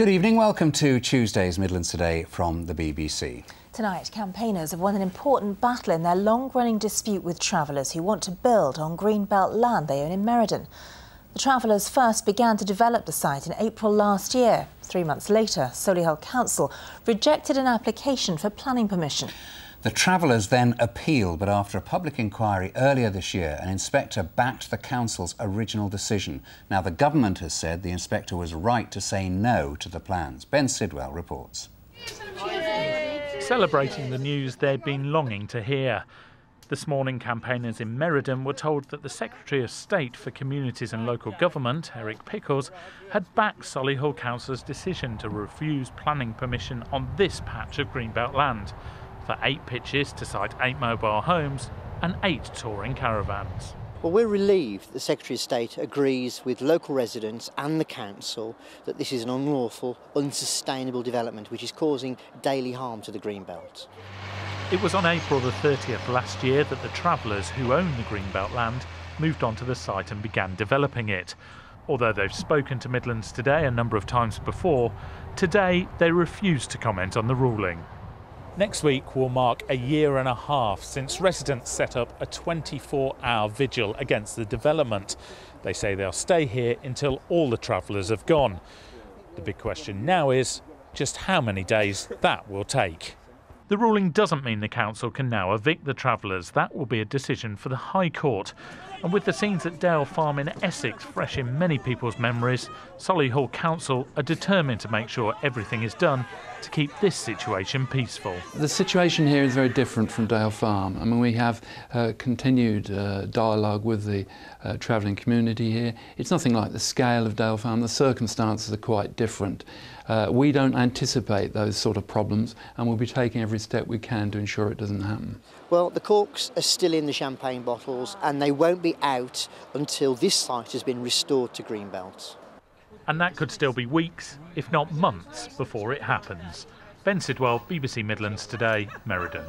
Good evening, welcome to Tuesday's Midlands Today from the BBC. Tonight, campaigners have won an important battle in their long-running dispute with travellers who want to build on greenbelt land they own in Meriden. The travellers first began to develop the site in April last year. 3 months later, Solihull Council rejected an application for planning permission. The travellers then appealed, but after a public inquiry earlier this year, an inspector backed the council's original decision. Now, the government has said the inspector was right to say no to the plans. Ben Sidwell reports. Celebrating the news they'd been longing to hear. This morning, campaigners in Meriden were told that the Secretary of State for Communities and Local Government, Eric Pickles, had backed Solihull Council's decision to refuse planning permission on this patch of greenbelt land for 8 pitches to site 8 mobile homes and 8 touring caravans. Well, we're relieved the Secretary of State agrees with local residents and the council that this is an unlawful, unsustainable development which is causing daily harm to the greenbelt. It was on April the 30th last year that the travellers who own the greenbelt land moved onto the site and began developing it. Although they've spoken to Midlands Today a number of times before, today they refuse to comment on the ruling. Next week will mark a year and a half since residents set up a 24-hour vigil against the development. They say they'll stay here until all the travellers have gone. The big question now is just how many days that will take. The ruling doesn't mean the council can now evict the travellers. That will be a decision for the High Court. And with the scenes at Dale Farm in Essex fresh in many people's memories, Solihull Council are determined to make sure everything is done to keep this situation peaceful. The situation here is very different from Dale Farm. I mean, we have continued dialogue with the travelling community here. It's nothing like the scale of Dale Farm. The circumstances are quite different. We don't anticipate those sort of problems, and we'll be taking every step we can to ensure it doesn't happen. Well, the corks are still in the champagne bottles and they won't be out until this site has been restored to greenbelt. And that could still be weeks, if not months, before it happens. Ben Sidwell, BBC Midlands Today, Meriden.